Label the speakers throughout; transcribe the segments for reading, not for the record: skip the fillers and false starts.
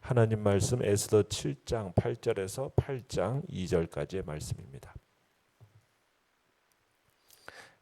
Speaker 1: 하나님 말씀 에스더 7장 8절에서 8장 2절까지의 말씀입니다.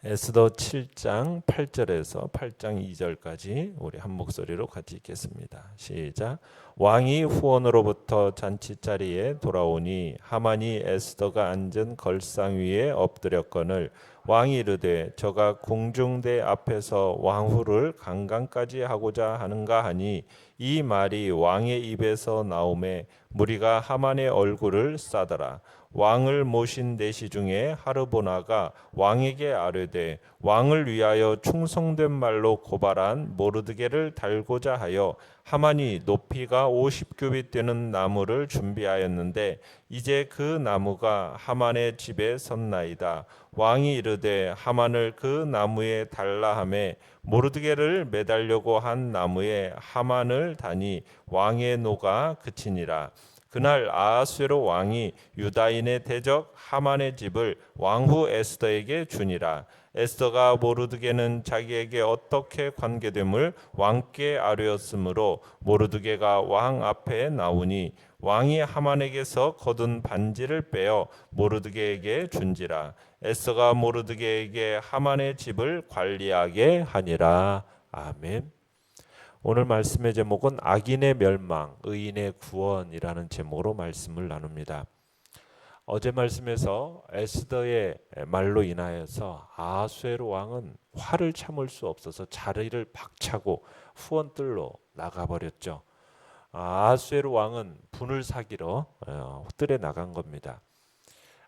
Speaker 1: 에스더 7장 8절에서 8장 2절까지 우리 한 목소리로 같이 읽겠습니다. 시작. 왕이 후원으로부터 잔치자리에 돌아오니 하만이 에스더가 앉은 걸상 위에 엎드렸거늘 왕이 이르되 저가 궁중대 앞에서 왕후를 강간까지 하고자 하는가 하니 이 말이 왕의 입에서 나오매 무리가 하만의 얼굴을 싸더라. 왕을 모신 내시 중에 하르보나가 왕에게 아뢰되 왕을 위하여 충성된 말로 고발한 모르드게를 달고자 하여 하만이 높이가 50규빗 되는 나무를 준비하였는데 이제 그 나무가 하만의 집에 섰나이다. 왕이 이르되 하만을 그 나무에 달라 하매 모르드게를 매달려고 한 나무에 하만을 다니 왕의 노가 그치니라. 그날 아하수에로 왕이 유다인의 대적 하만의 집을 왕후 에스더에게 주니라. 에스더가 모르드게는 자기에게 어떻게 관계됨을 왕께 아뢰었으므로 모르드게가 왕 앞에 나오니 왕이 하만에게서 거둔 반지를 빼어 모르드게에게 준지라. 에스더가 모르드게에게 하만의 집을 관리하게 하니라. 아멘. 오늘 말씀의 제목은 악인의 멸망, 의인의 구원이라는 제목으로 말씀을 나눕니다. 어제 말씀에서 에스더의 말로 인하여서 아하수에로 왕은 화를 참을 수 없어서 자리를 박차고 후원뜰로 나가버렸죠. 아하수에로 왕은 분을 사기로 뜰에 나간 겁니다.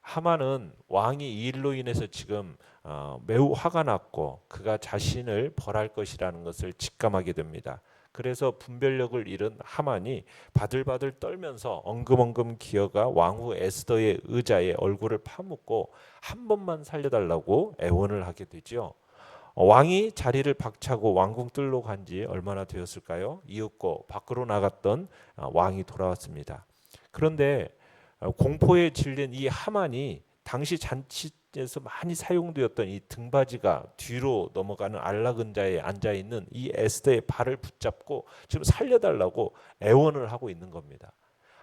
Speaker 1: 하만은 왕이 이 일로 인해서 지금 매우 화가 났고 그가 자신을 벌할 것이라는 것을 직감하게 됩니다. 그래서 분별력을 잃은 하만이 바들바들 떨면서 엉금엉금 기어가 왕후 에스더의 의자에 얼굴을 파묻고 한 번만 살려달라고 애원을 하게 되죠. 왕이 자리를 박차고 왕궁 뜰로 간 지 얼마나 되었을까요? 이윽고 밖으로 나갔던 왕이 돌아왔습니다. 그런데 공포에 질린 이 하만이 당시 잔치에서 많이 사용되었던 이 등받이가 뒤로 넘어가는 안락의자에 앉아있는 이 에스더의 발을 붙잡고 지금 살려달라고 애원을 하고 있는 겁니다.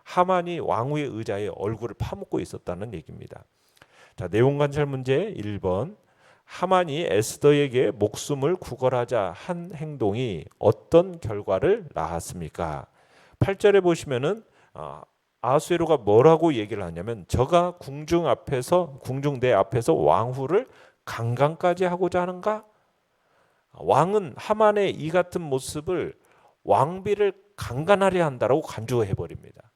Speaker 1: 하만이 왕후의 의자에 얼굴을 파묻고 있었다는 얘기입니다. 자, 내용 관찰 문제 1번. 하만이 에스더에게 목숨을 구걸하자 한 행동이 어떤 결과를 낳았습니까? 8절에 보시면은 아하수에로가 뭐라고 얘기를 하냐면 저가 궁중대 앞에서 왕후를 강간까지 하고자 하는가? 왕은 하만의 이 같은 모습을 왕비를 강간하려 한다라고 간주해 버립니다.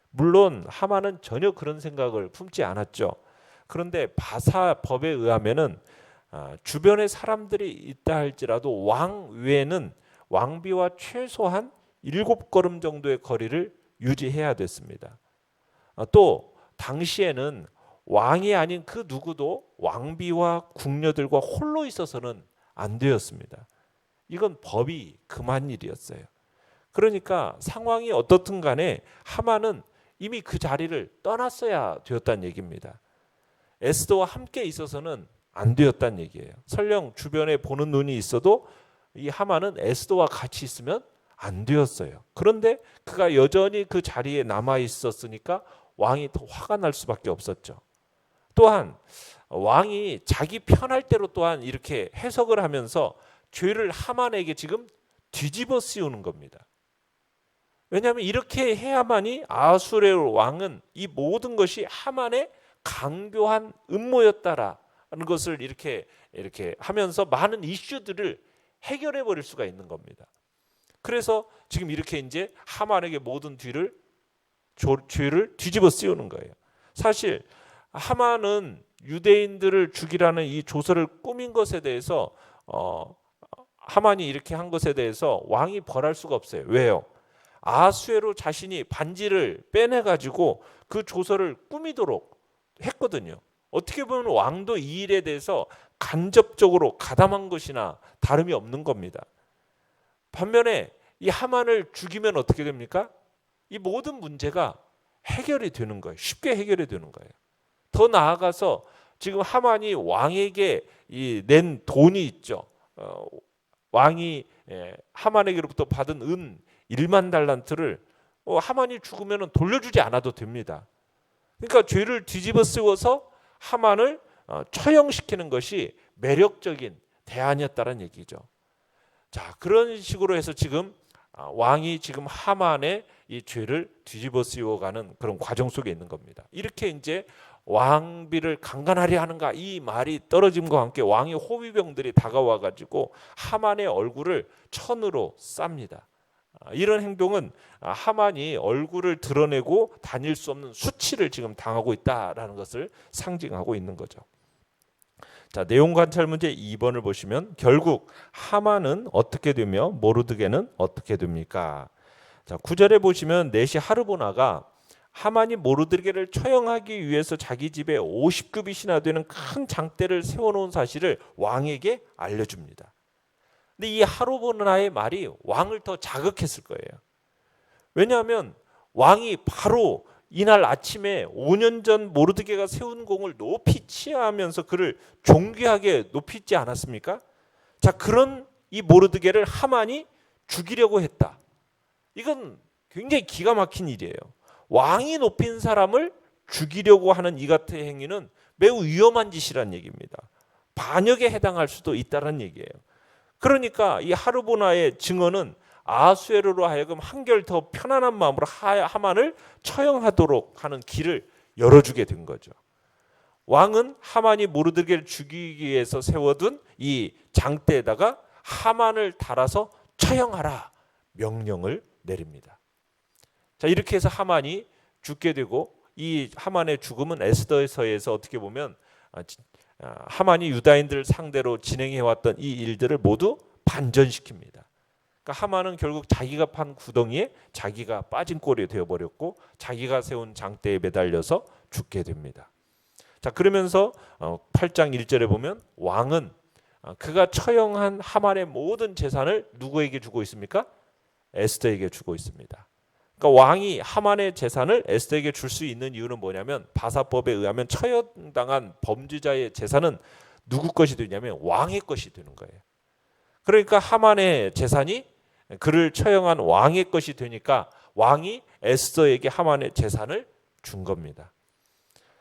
Speaker 1: 물론 하만은 전혀 그런 생각을 품지 않았죠. 그런데 바사법에 의하면은 주변에 사람들이 있다 할지라도 왕 외에는 왕비와 최소한 7걸음 정도의 거리를 유지해야 됐습니다. 또 당시에는 왕이 아닌 그 누구도 왕비와 궁녀들과 홀로 있어서는 안 되었습니다. 이건 법이 금한 일이었어요. 그러니까 상황이 어떻든 간에 하만은 이미 그 자리를 떠났어야 되었다는 얘기입니다. 에스더와 함께 있어서는 안 되었다는 얘기예요. 설령 주변에 보는 눈이 있어도 이 하만은 에스더와 같이 있으면 안 되었어요. 그런데 그가 여전히 그 자리에 남아 있었으니까 왕이 더 화가 날 수밖에 없었죠. 또한 왕이 자기 편할 대로 또한 이렇게 해석을 하면서 죄를 하만에게 지금 뒤집어 씌우는 겁니다. 왜냐하면 이렇게 해야만이 아하수에로 왕은 이 모든 것이 하만의 강교한 음모였다라는 것을 이렇게 하면서 많은 이슈들을 해결해 버릴 수가 있는 겁니다. 그래서 지금 이렇게 이제 하만에게 모든 죄를 뒤집어 씌우는 거예요. 사실 하만은 유대인들을 죽이라는 이 조서를 꾸민 것에 대해서 하만이 이렇게 한 것에 대해서 왕이 벌할 수가 없어요. 왜요? 아하수에로 자신이 반지를 빼내가지고 그 조서를 꾸미도록 했거든요. 어떻게 보면 왕도 이 일에 대해서 간접적으로 가담한 것이나 다름이 없는 겁니다. 반면에 이 하만을 죽이면 어떻게 됩니까? 이 모든 문제가 해결이 되는 거예요. 쉽게 해결이 되는 거예요. 더 나아가서 지금 하만이 왕에게 낸 돈이 있죠. 왕이 하만에게로부터 받은 은 1만 달란트를 하만이 죽으면 돌려주지 않아도 됩니다. 그러니까 죄를 뒤집어 쓰워서 하만을 처형시키는 것이 매력적인 대안이었다는 얘기죠. 자, 그런 식으로 해서 지금 왕이 지금 하만의 이 죄를 뒤집어 씌워가는 그런 과정 속에 있는 겁니다. 이렇게 이제 왕비를 강간하려 하는가 이 말이 떨어짐과 함께 왕의 호위병들이 다가와 가지고 하만의 얼굴을 천으로 쌉니다. 이런 행동은 하만이 얼굴을 드러내고 다닐 수 없는 수치를 지금 당하고 있다라는 것을 상징하고 있는 거죠. 자, 내용 관찰 문제 2번을 보시면 결국 하만은 어떻게 되며 모르드게는 어떻게 됩니까? 자, 9절에 보시면 내시 하르보나가 하만이 모르드게를 처형하기 위해서 자기 집에 50규빗이나 되는 큰 장대를 세워놓은 사실을 왕에게 알려줍니다. 근데 이 하르보나의 말이 왕을 더 자극했을 거예요. 왜냐하면 왕이 바로 이날 아침에 5년 전 모르드게가 세운 공을 높이 치하하면서 그를 존귀하게 높이지 않았습니까? 자, 그런 이 모르드게를 하만이 죽이려고 했다. 이건 굉장히 기가 막힌 일이에요. 왕이 높인 사람을 죽이려고 하는 이 같은 행위는 매우 위험한 짓이란 얘기입니다. 반역에 해당할 수도 있다는 얘기예요. 그러니까 이 하르보나의 증언은 아수에로로 하여금 한결 더 편안한 마음으로 하만을 처형하도록 하는 길을 열어주게 된 거죠. 왕은 하만이 모르드게를 죽이기 위해서 세워둔 이 장대에다가 하만을 달아서 처형하라 명령을 내립니다. 자, 이렇게 해서 하만이 죽게 되고 이 하만의 죽음은 에스더서에서 어떻게 보면 하만이 유다인들을 상대로 진행해왔던 이 일들을 모두 반전시킵니다. 그러니까 하만은 결국 자기가 판 구덩이에 자기가 빠진 꼴이 되어버렸고 자기가 세운 장대에 매달려서 죽게 됩니다. 자, 그러면서 8장 1절에 보면 왕은 그가 처형한 하만의 모든 재산을 누구에게 주고 있습니까? 에스더에게 주고 있습니다. 그러니까 왕이 하만의 재산을 에스더에게 줄 수 있는 이유는 뭐냐면 바사법에 의하면 처형당한 범죄자의 재산은 누구 것이 되냐면 왕의 것이 되는 거예요. 그러니까 하만의 재산이 그를 처형한 왕의 것이 되니까 왕이 에스더에게 하만의 재산을 준 겁니다.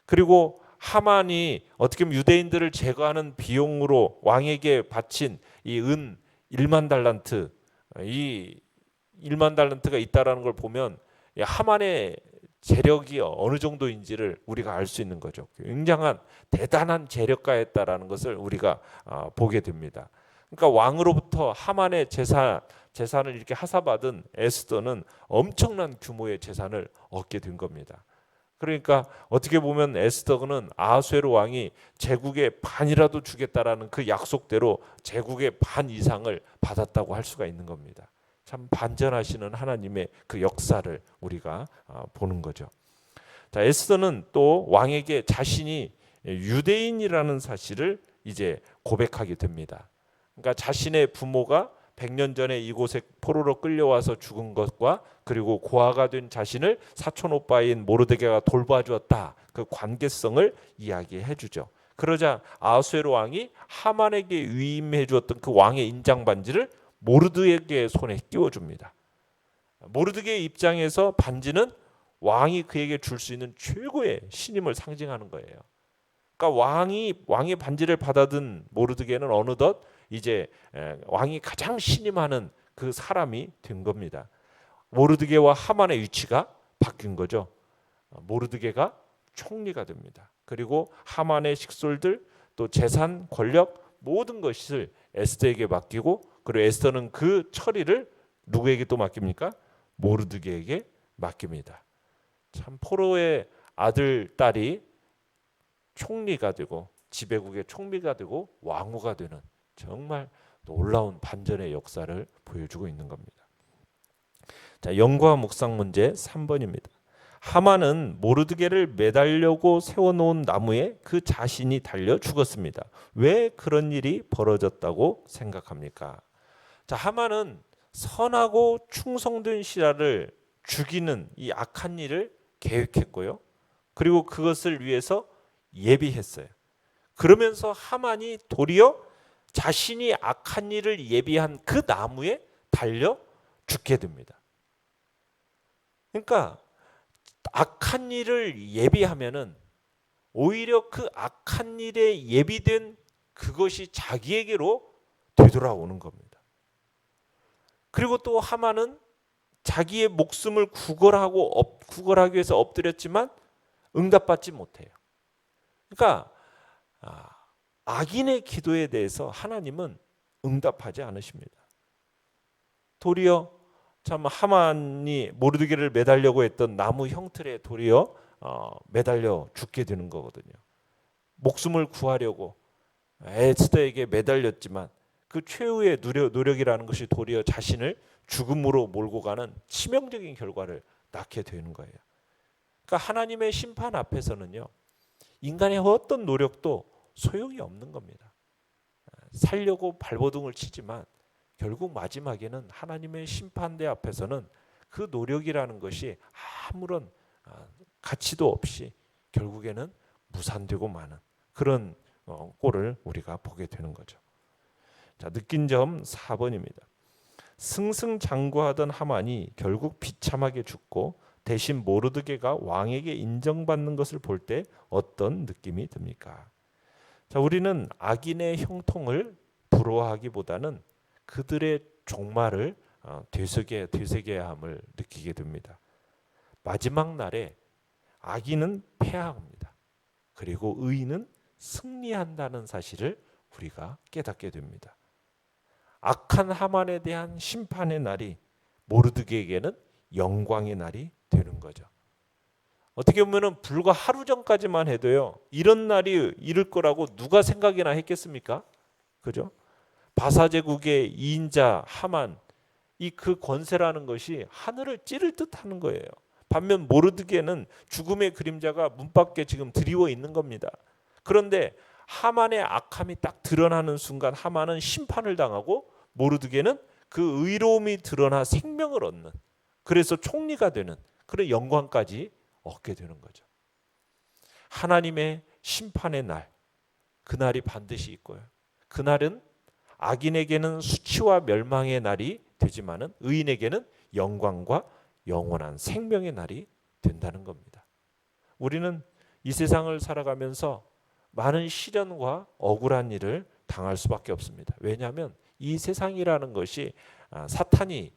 Speaker 1: 그리고 하만이 어떻게 보면 유대인들을 제거하는 비용으로 왕에게 바친 이 은 1만 달란트, 이 1만 달란트가 있다라는 걸 보면 하만의 재력이 어느 정도인지를 우리가 알 수 있는 거죠. 굉장한 대단한 재력가였다라는 것을 우리가 보게 됩니다. 그러니까 왕으로부터 하만의 재산을 이렇게 하사받은 에스더는 엄청난 규모의 재산을 얻게 된 겁니다. 그러니까 어떻게 보면 에스더는 아수에로 왕이 제국의 반이라도 주겠다라는 그 약속대로 제국의 반 이상을 받았다고 할 수가 있는 겁니다. 참 반전하시는 하나님의 그 역사를 우리가 보는 거죠. 자, 에스더는 또 왕에게 자신이 유대인이라는 사실을 이제 고백하게 됩니다. 그러니까 자신의 부모가 100년 전에 이곳에 포로로 끌려와서 죽은 것과 그리고 고아가 된 자신을 사촌 오빠인 모르드게가 돌봐주었다. 그 관계성을 이야기해 주죠. 그러자 아수에로 왕이 하만에게 위임해 주었던 그 왕의 인장 반지를 모르드게의 손에 끼워줍니다. 모르드게의 입장에서 반지는 왕이 그에게 줄 수 있는 최고의 신임을 상징하는 거예요. 그러니까 왕의 반지를 받아든 모르드게는 어느덧 이제 왕이 가장 신임하는 그 사람이 된 겁니다. 모르드게와 하만의 위치가 바뀐 거죠. 모르드게가 총리가 됩니다. 그리고 하만의 식솔들 또 재산, 권력 모든 것을 에스더에게 맡기고 그리고 에스더는 그 처리를 누구에게 또 맡깁니까? 모르드게에게 맡깁니다. 참 포로의 아들, 딸이 총리가 되고 지배국의 총리가 되고 왕후가 되는 정말 놀라운 반전의 역사를 보여주고 있는 겁니다. 자, 연구와 묵상 문제 3번입니다. 하만은 모르드게를 매달려고 세워놓은 나무에 그 자신이 달려 죽었습니다. 왜 그런 일이 벌어졌다고 생각합니까? 자, 하만은 선하고 충성된 시라를 죽이는 이 악한 일을 계획했고요. 그리고 그것을 위해서 예비했어요. 그러면서 하만이 도리어 자신이 악한 일을 예비한 그 나무에 달려 죽게 됩니다. 그러니까 악한 일을 예비하면은 오히려 그 악한 일에 예비된 그것이 자기에게로 되돌아오는 겁니다. 그리고 또 하만은 자기의 목숨을 구걸하기 위해서 엎드렸지만 응답받지 못해요. 그러니까 악인의 기도에 대해서 하나님은 응답하지 않으십니다. 도리어 참 하만이 모르드게를 매달려고 했던 나무 형틀에 도리어 매달려 죽게 되는 거거든요. 목숨을 구하려고 에스더에게 매달렸지만 그 최후의 노력이라는 것이 도리어 자신을 죽음으로 몰고 가는 치명적인 결과를 낳게 되는 거예요. 그러니까 하나님의 심판 앞에서는요, 인간의 어떤 노력도 소용이 없는 겁니다. 살려고 발버둥을 치지만 결국 마지막에는 하나님의 심판대 앞에서는 그 노력이라는 것이 아무런 가치도 없이 결국에는 무산되고 마는 그런 꼴을 우리가 보게 되는 거죠. 자, 느낀 점 4번입니다. 승승장구하던 하만이 결국 비참하게 죽고 대신 모르드게가 왕에게 인정받는 것을 볼 때 어떤 느낌이 듭니까? 자, 우리는 악인의 형통을 부러워하기보다는 그들의 종말을 되새겨야 함을 느끼게 됩니다. 마지막 날에 악인은 패합니다. 그리고 의인은 승리한다는 사실을 우리가 깨닫게 됩니다. 악한 하만에 대한 심판의 날이 모르드게에게는 영광의 날이 되는 거죠. 어떻게 보면 불과 하루 전까지만 해도요, 이런 날이 이를 거라고 누가 생각이나 했겠습니까? 그죠? 바사 제국의 2인자 하만, 이 그 권세라는 것이 하늘을 찌를 듯하는 거예요. 반면 모르드게는 죽음의 그림자가 문 밖에 지금 드리워 있는 겁니다. 그런데 하만의 악함이 딱 드러나는 순간 하만은 심판을 당하고 모르드게는 그 의로움이 드러나 생명을 얻는, 그래서 총리가 되는 그런 영광까지 얻게 되는 거죠. 하나님의 심판의 날, 그날이 반드시 있고요. 그날은 악인에게는 수치와 멸망의 날이 되지만은 의인에게는 영광과 영원한 생명의 날이 된다는 겁니다. 우리는 이 세상을 살아가면서 많은 시련과 억울한 일을 당할 수밖에 없습니다. 왜냐하면 이 세상이라는 것이 사탄이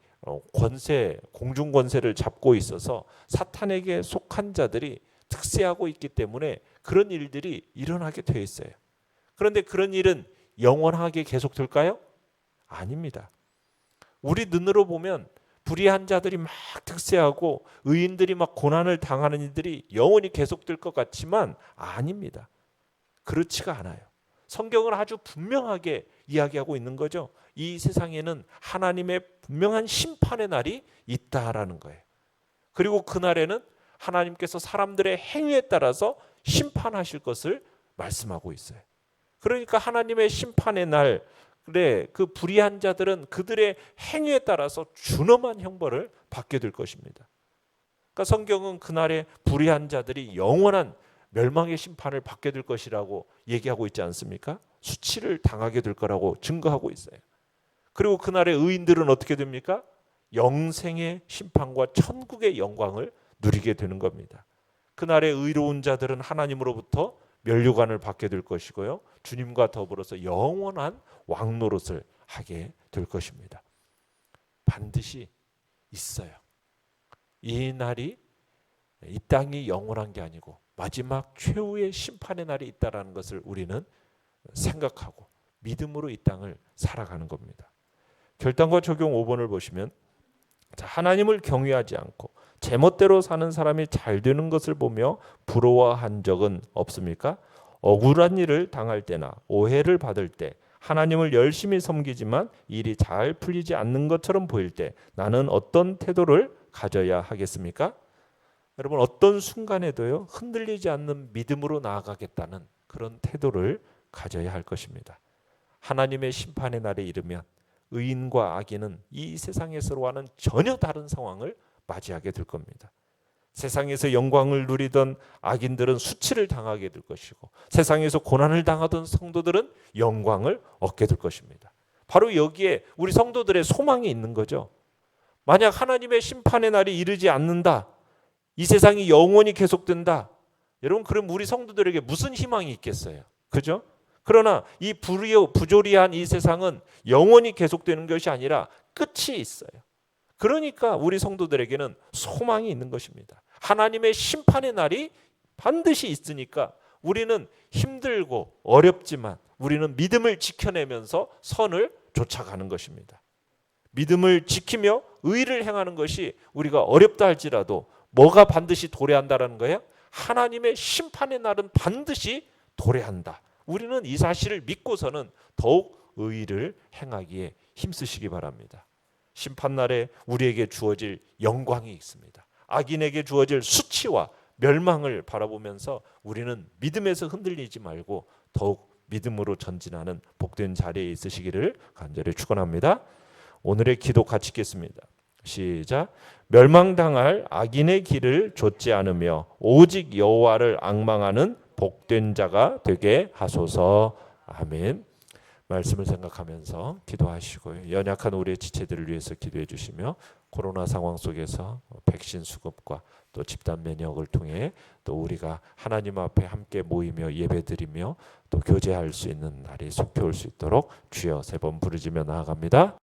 Speaker 1: 권세, 공중 권세를 잡고 있어서 사탄에게 속한 자들이 특세하고 있기 때문에 그런 일들이 일어나게 되어 있어요. 그런데 그런 일은 영원하게 계속될까요? 아닙니다. 우리 눈으로 보면 불의한 자들이 막 특세하고 의인들이 막 고난을 당하는 일들이 영원히 계속될 것 같지만 아닙니다. 그렇지가 않아요. 성경은 아주 분명하게 이야기하고 있는 거죠. 이 세상에는 하나님의 분명한 심판의 날이 있다라는 거예요. 그리고 그날에는 하나님께서 사람들의 행위에 따라서 심판하실 것을 말씀하고 있어요. 그러니까 하나님의 심판의 날에 그 불의한 자들은 그들의 행위에 따라서 준엄한 형벌을 받게 될 것입니다. 그러니까 성경은 그날에 불의한 자들이 영원한 멸망의 심판을 받게 될 것이라고 얘기하고 있지 않습니까? 수치를 당하게 될 거라고 증거하고 있어요. 그리고 그날의 의인들은 어떻게 됩니까? 영생의 심판과 천국의 영광을 누리게 되는 겁니다. 그날의 의로운 자들은 하나님으로부터 면류관을 받게 될 것이고요. 주님과 더불어서 영원한 왕노릇을 하게 될 것입니다. 반드시 있어요. 이 날이 이 땅이 영원한 게 아니고 마지막 최후의 심판의 날이 있다라는 것을 우리는 생각하고 믿음으로 이 땅을 살아가는 겁니다. 결단과 적용 5번을 보시면 하나님을 경외하지 않고 제멋대로 사는 사람이 잘 되는 것을 보며 부러워한 적은 없습니까? 억울한 일을 당할 때나 오해를 받을 때 하나님을 열심히 섬기지만 일이 잘 풀리지 않는 것처럼 보일 때 나는 어떤 태도를 가져야 하겠습니까? 여러분, 어떤 순간에도요, 흔들리지 않는 믿음으로 나아가겠다는 그런 태도를 가져야 할 것입니다. 하나님의 심판의 날에 이르면 의인과 악인은 이 세상에서와는 전혀 다른 상황을 맞이하게 될 겁니다. 세상에서 영광을 누리던 악인들은 수치를 당하게 될 것이고 세상에서 고난을 당하던 성도들은 영광을 얻게 될 것입니다. 바로 여기에 우리 성도들의 소망이 있는 거죠. 만약 하나님의 심판의 날이 이르지 않는다, 이 세상이 영원히 계속된다, 여러분 그럼 우리 성도들에게 무슨 희망이 있겠어요? 그죠? 그러나 이 부조리한 이 세상은 영원히 계속되는 것이 아니라 끝이 있어요. 그러니까 우리 성도들에게는 소망이 있는 것입니다. 하나님의 심판의 날이 반드시 있으니까 우리는 힘들고 어렵지만 우리는 믿음을 지켜내면서 선을 쫓아가는 것입니다. 믿음을 지키며 의를 행하는 것이 우리가 어렵다 할지라도 뭐가 반드시 도래한다라는 거예요? 하나님의 심판의 날은 반드시 도래한다. 우리는 이 사실을 믿고서는 더욱 의를 행하기에 힘쓰시기 바랍니다. 심판날에 우리에게 주어질 영광이 있습니다. 악인에게 주어질 수치와 멸망을 바라보면서 우리는 믿음에서 흔들리지 말고 더욱 믿음으로 전진하는 복된 자리에 있으시기를 간절히 축원합니다. 오늘의 기도 같이 읽겠습니다. 시작. 멸망당할 악인의 길을 좇지 않으며 오직 여호와를 앙망하는 복된 자가 되게 하소서. 아멘. 말씀을 생각하면서 기도하시고요. 연약한 우리의 지체들을 위해서 기도해 주시며 코로나 상황 속에서 백신 수급과 또 집단 면역을 통해 또 우리가 하나님 앞에 함께 모이며 예배드리며 또 교제할 수 있는 날이 속히 올 수 있도록 주여 세 번 부르짖며 나아갑니다.